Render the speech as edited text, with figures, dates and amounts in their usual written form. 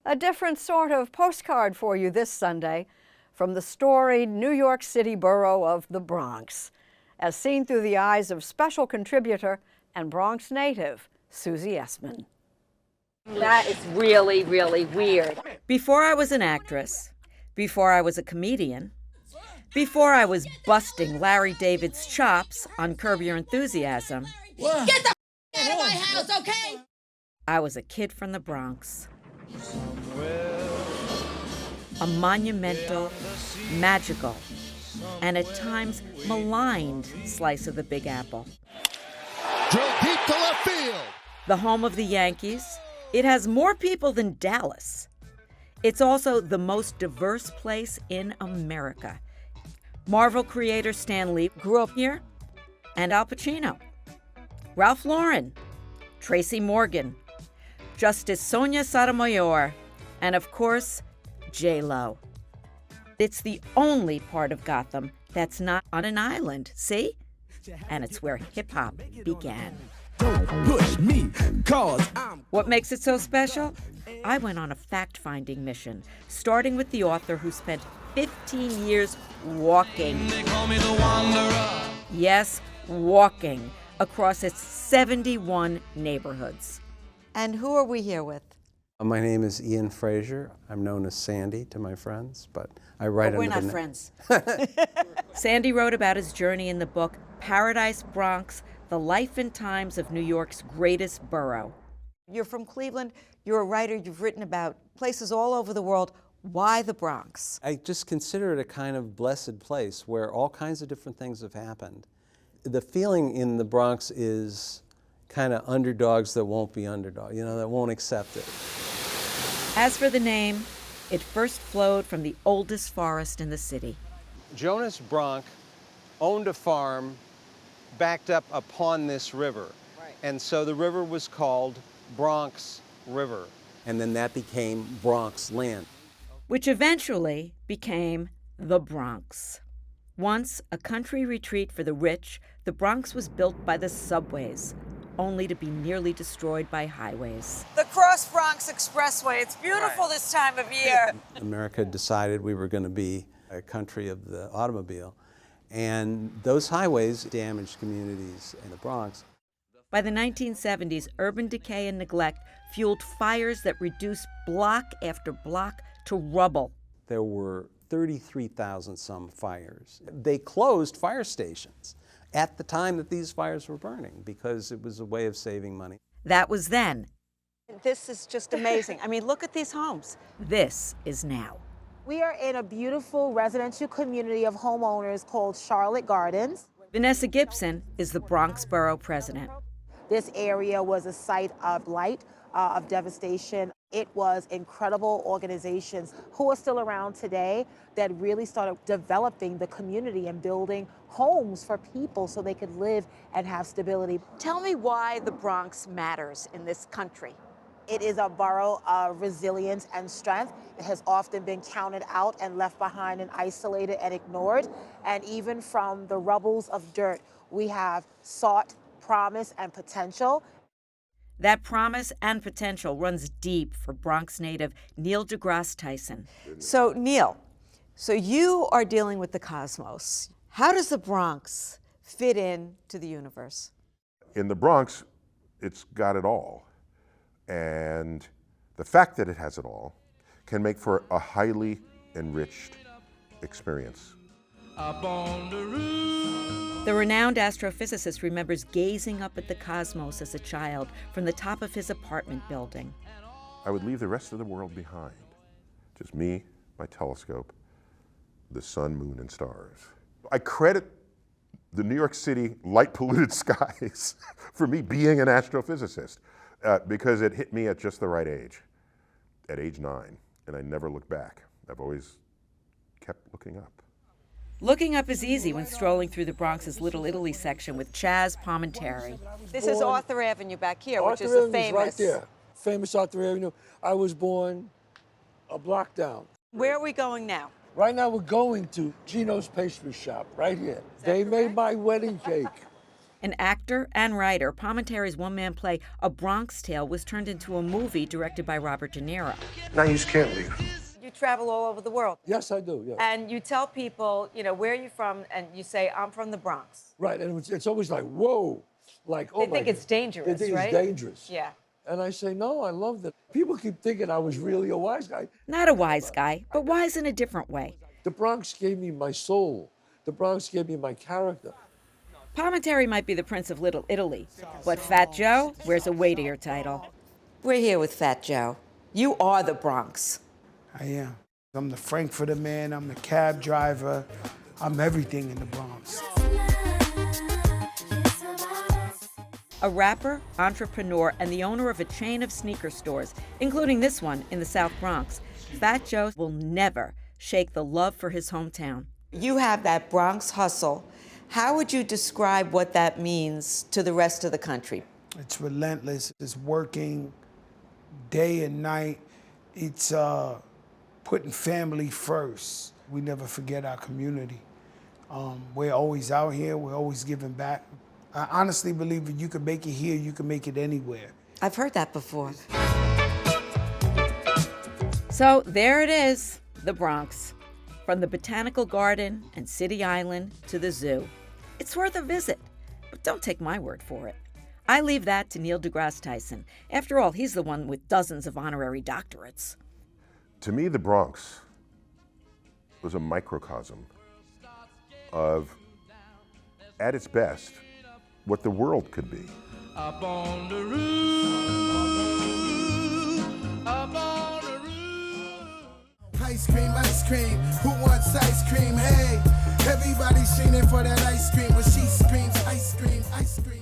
A different sort of postcard for you this Sunday from the storied New York City borough of the Bronx, as seen through the eyes of special contributor and Bronx native Susie Essman. That is really, really weird. Before I was an actress, before I was a comedian, before I was busting Larry David's chops on Curb Your Enthusiasm, Get the out of my house, okay? I was a kid from the Bronx. A monumental, magical, and at times maligned slice of the Big Apple. Drill deep to left field. The home of the Yankees, it has more people than Dallas. It's also the most diverse place in America. Marvel creator Stan Lee grew up here, and Al Pacino, Ralph Lauren, Tracy Morgan, Justice Sonia Sotomayor, and of course, J-Lo. It's the only part of Gotham that's not on an island, see? And it's where hip-hop began. Don't push me, cause I'm... What makes it so special? I went on a fact-finding mission, starting with the author who spent 15 years walking. They call me the Wanderer. Yes, walking across its 71 neighborhoods. And who are we here with? My name is Ian Frazier. I'm known as Sandy to my friends, but I write under We're not the friends. Sandy wrote about his journey in the book Paradise Bronx, The Life and Times of New York's Greatest Borough. You're from Cleveland. You're a writer. You've written about places all over the world. Why the Bronx? I just consider it a kind of blessed place where all kinds of different things have happened. The feeling in the Bronx is kind of underdogs that won't be underdogs, that won't accept it. As for the name, it first flowed from the oldest forest in the city. Jonas Bronk owned a farm backed up upon this river. Right. And so the river was called Bronx River. And then that became Bronx land. Which eventually became the Bronx. Once a country retreat for the rich, the Bronx was built by the subways, only to be nearly destroyed by highways. The Cross Bronx Expressway. It's beautiful this time of year. America decided we were going to be a country of the automobile, and those highways damaged communities in the Bronx. By the 1970s, urban decay and neglect fueled fires that reduced block after block to rubble. There were 33,000 some fires. They closed fire stations at the time that these fires were burning because it was a way of saving money. That was then. This is just amazing. I mean, look at these homes. This is now. We are in a beautiful residential community of homeowners called Charlotte Gardens. Vanessa Gibson is the Bronx Borough president. This area was a site of blight, of devastation. It was incredible organizations who are still around today that really started developing the community and building homes for people so they could live and have stability. Tell me why the Bronx matters in this country. It is a borough of resilience and strength. It has often been counted out and left behind and isolated and ignored. And even from the rubbles of dirt, we have sought promise and potential. That promise and potential runs deep for Bronx native Neil deGrasse Tyson. So, Neil, you are dealing with the cosmos. How does the Bronx fit in to the universe? In the Bronx, it's got it all. And the fact that it has it all can make for a highly enriched experience. The renowned astrophysicist remembers gazing up at the cosmos as a child from the top of his apartment building. I would leave the rest of the world behind. Just me, my telescope, the sun, moon, and stars. I credit the New York City light-polluted skies for me being an astrophysicist because it hit me at just the right age, at age 9, and I never looked back. I've always kept looking up. Looking up is easy when strolling through the Bronx's Little Italy section with Chazz Palminteri. This is Arthur Avenue back here, which is Arthur the famous. right there. Famous Arthur Avenue. I was born a block down. Where are we going now? Right now we're going to Gino's Pastry Shop, right here. They made my wedding cake. An actor and writer, Palminteri's one-man play, A Bronx Tale, was turned into a movie directed by Robert De Niro. Now you just can't leave. You travel all over the world. Yes, I do, yeah. And you tell people, you know, where are you from? And you say, I'm from the Bronx. Right, and it's always like, whoa. Like, oh They my think God. it's dangerous, They think right? it's dangerous. Yeah. And I say, no, I love that. People keep thinking I was really a wise guy. Not a wise guy, but wise in a different way. The Bronx gave me my soul. The Bronx gave me my character. Palminteri might be the Prince of Little Italy, but Fat Joe wears a weightier title. We're here with Fat Joe. You are the Bronx. I am. I'm the Frankfurter man, I'm the cab driver, I'm everything in the Bronx. A rapper, entrepreneur, and the owner of a chain of sneaker stores, including this one in the South Bronx, Fat Joe will never shake the love for his hometown. You have that Bronx hustle. How would you describe what that means to the rest of the country? It's relentless, it's working day and night. It's putting family first. We never forget our community. We're always out here, we're always giving back. I honestly believe if you can make it here, you can make it anywhere. I've heard that before. So there it is, the Bronx. From the Botanical Garden and City Island to the zoo. It's worth a visit, but don't take my word for it. I leave that to Neil deGrasse Tyson. After all, he's the one with dozens of honorary doctorates. To me, the Bronx was a microcosm of, at its best, what the world could be. Up on the roof, up on the roof. Ice cream, who wants ice cream? Hey, everybody's singing for that ice cream. When she screams, ice cream, ice cream.